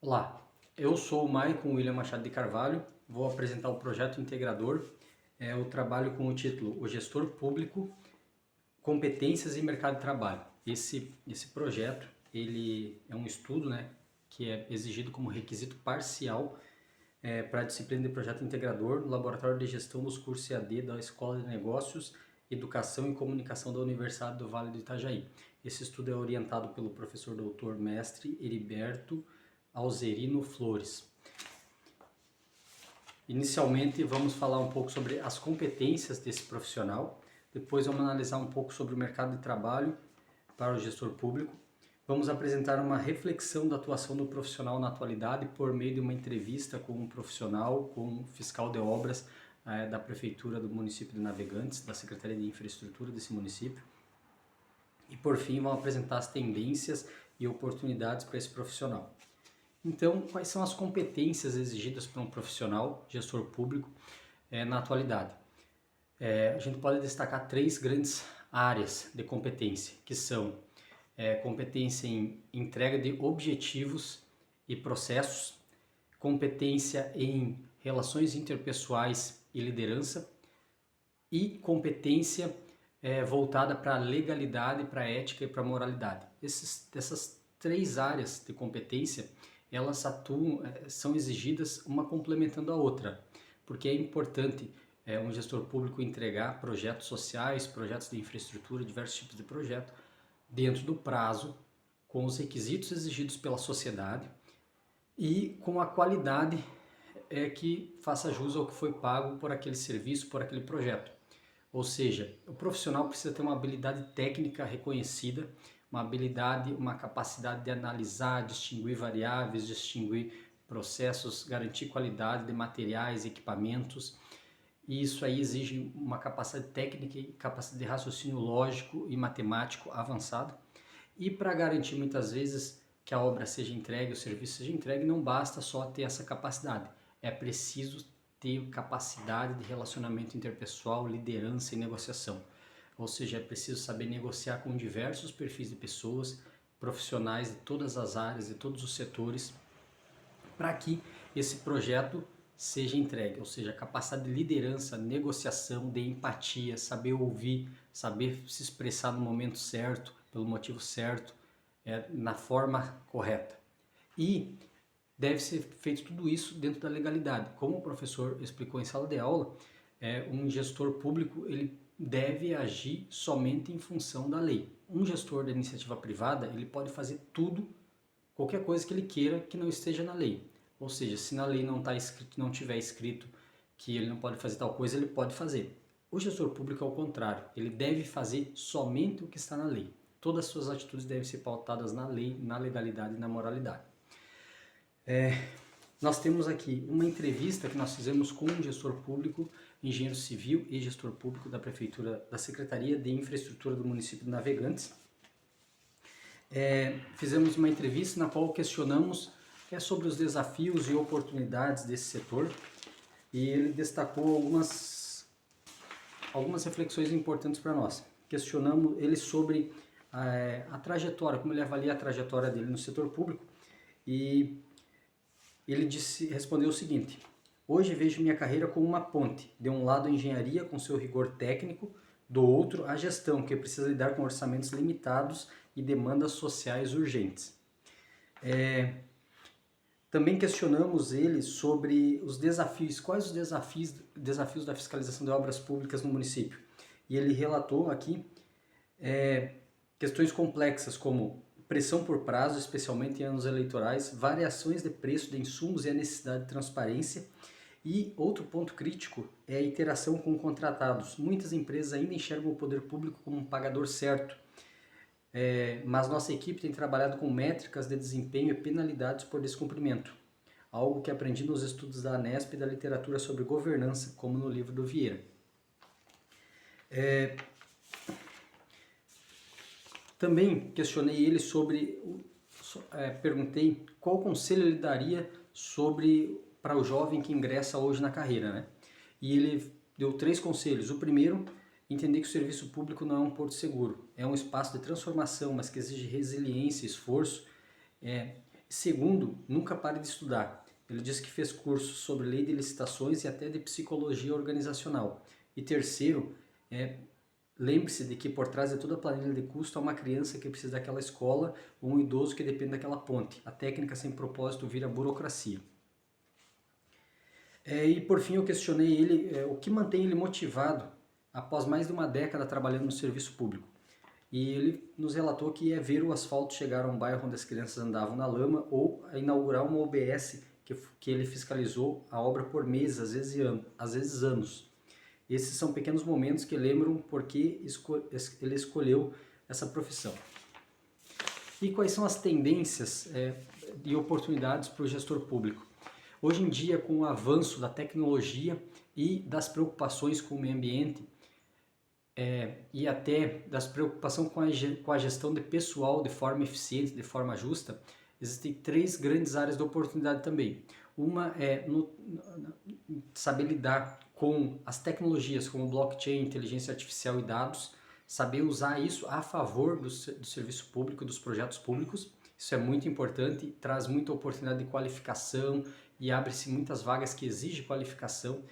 Olá, eu sou o Maicon William Machado de Carvalho, vou apresentar o projeto integrador. Eu trabalho com o título O Gestor Público, Competências e Mercado de Trabalho. Esse projeto ele é um estudo, que é exigido como requisito parcial para a disciplina de projeto integrador no Laboratório de Gestão dos cursos EAD da Escola de Negócios, Educação e Comunicação da Universidade do Vale do Itajaí. Esse estudo é orientado pelo professor doutor mestre Heriberto Alzerino Flores. Inicialmente vamos falar um pouco sobre as competências desse profissional, depois vamos analisar um pouco sobre o mercado de trabalho para o gestor público. Vamos apresentar uma reflexão da atuação do profissional na atualidade por meio de uma entrevista com um profissional, com um fiscal de obras da Prefeitura do município de Navegantes, da Secretaria de Infraestrutura desse município. E por fim vamos apresentar as tendências e oportunidades para esse profissional. Então, quais são as competências exigidas para um profissional, gestor público, na atualidade? A gente pode destacar três grandes áreas de competência, que são competência em entrega de objetivos e processos, competência em relações interpessoais e liderança, e competência voltada para a legalidade, para a ética e para a moralidade. Essas três áreas de competência, elas atuam, são exigidas uma complementando a outra, porque é importante um gestor público entregar projetos sociais, projetos de infraestrutura, diversos tipos de projeto, dentro do prazo, com os requisitos exigidos pela sociedade e com a qualidade que faça jus ao que foi pago por aquele serviço, por aquele projeto. Ou seja, o profissional precisa ter uma habilidade técnica reconhecida, uma habilidade, uma capacidade de analisar, distinguir variáveis, distinguir processos, garantir qualidade de materiais, equipamentos. E isso aí exige uma capacidade técnica e capacidade de raciocínio lógico e matemático avançado. E para garantir muitas vezes que a obra seja entregue, o serviço seja entregue, não basta só ter essa capacidade. É preciso ter capacidade de relacionamento interpessoal, liderança e negociação. Ou seja, é preciso saber negociar com diversos perfis de pessoas, profissionais de todas as áreas, de todos os setores, para que esse projeto seja entregue. Ou seja, capacidade de liderança, negociação, de empatia, saber ouvir, saber se expressar no momento certo, pelo motivo certo, na forma correta. E deve ser feito tudo isso dentro da legalidade. Como o professor explicou em sala de aula, um gestor público ele deve agir somente em função da lei. Um gestor da iniciativa privada ele pode fazer tudo, qualquer coisa que ele queira que não esteja na lei. Ou seja, se na lei não está escrito, não tiver escrito que ele não pode fazer tal coisa, ele pode fazer. O gestor público é o contrário, ele deve fazer somente o que está na lei. Todas as suas atitudes devem ser pautadas na lei, na legalidade e na moralidade. Nós temos aqui uma entrevista que nós fizemos com um gestor público, engenheiro civil e gestor público da Prefeitura, da Secretaria de Infraestrutura do município de Navegantes. Fizemos uma entrevista na qual questionamos sobre os desafios e oportunidades desse setor e ele destacou algumas reflexões importantes para nós. Questionamos ele sobre a trajetória, como ele avalia a trajetória dele no setor público e ele respondeu o seguinte: hoje vejo minha carreira como uma ponte, de um lado a engenharia com seu rigor técnico, do outro a gestão, que precisa lidar com orçamentos limitados e demandas sociais urgentes. Também questionamos ele sobre os desafios, quais os desafios da fiscalização de obras públicas no município. E ele relatou aqui questões complexas como pressão por prazo, especialmente em anos eleitorais, variações de preço de insumos e a necessidade de transparência. E outro ponto crítico é a interação com contratados. Muitas empresas ainda enxergam o poder público como um pagador certo, mas nossa equipe tem trabalhado com métricas de desempenho e penalidades por descumprimento, algo que aprendi nos estudos da ANESP e da literatura sobre governança, como no livro do Vieira. Também questionei ele perguntei qual conselho ele daria para o jovem que ingressa hoje na carreira, né? E ele deu 3 conselhos. O primeiro, entender que o serviço público não é um porto seguro, é um espaço de transformação, mas que exige resiliência, esforço. Segundo, nunca pare de estudar. Ele diz que fez cursos sobre lei de licitações e até de psicologia organizacional. E terceiro, lembre-se de que por trás de toda a planilha de custo há uma criança que precisa daquela escola ou um idoso que depende daquela ponte. A técnica sem propósito vira burocracia. E por fim eu questionei ele o que mantém ele motivado após mais de uma década trabalhando no serviço público. E ele nos relatou que é ver o asfalto chegar a um bairro onde as crianças andavam na lama ou a inaugurar uma OBS que ele fiscalizou a obra por meses, às vezes anos. Esses são pequenos momentos que lembram por que ele escolheu essa profissão. E quais são as tendências e oportunidades para o gestor público? Hoje em dia, com o avanço da tecnologia e das preocupações com o meio ambiente, e até das preocupações com a gestão de pessoal de forma eficiente, de forma justa, existem 3 grandes áreas de oportunidade também. Uma é saber lidar com as tecnologias como blockchain, inteligência artificial e dados, saber usar isso a favor do serviço público, dos projetos públicos. Isso é muito importante, traz muita oportunidade de qualificação e abre-se muitas vagas que exigem qualificação,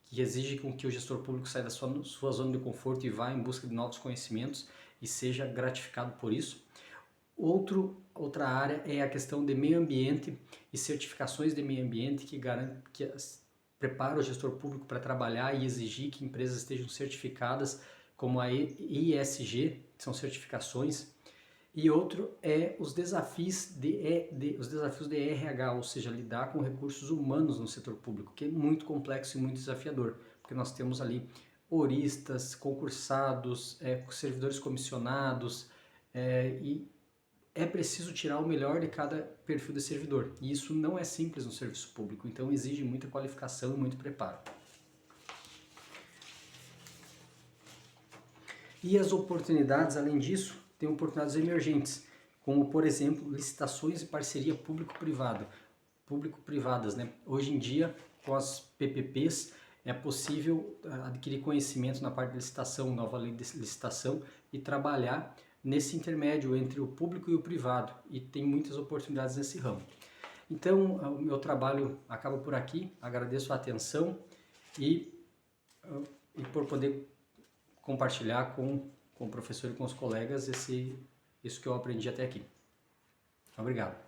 que exige com que o gestor público saia da sua zona de conforto e vá em busca de novos conhecimentos e seja gratificado por isso. Outra área é a questão de meio ambiente e certificações de meio ambiente que prepara o gestor público para trabalhar e exigir que empresas estejam certificadas, como a ESG, que são certificações. E outro é os desafios de RH, ou seja, lidar com recursos humanos no setor público, que é muito complexo e muito desafiador, porque nós temos ali horistas, concursados, servidores comissionados, e é preciso tirar o melhor de cada perfil de servidor. E isso não é simples no serviço público, então exige muita qualificação e muito preparo. E as oportunidades, além disso, tem oportunidades emergentes, como, por exemplo, licitações e parceria público-privadas, né? Hoje em dia, com as PPPs, é possível adquirir conhecimento na parte de licitação, nova lei de licitação, e trabalhar nesse intermédio entre o público e o privado, e tem muitas oportunidades nesse ramo. Então, o meu trabalho acaba por aqui, agradeço a atenção e por poder compartilhar com o professor e com os colegas isso que eu aprendi até aqui. Obrigado.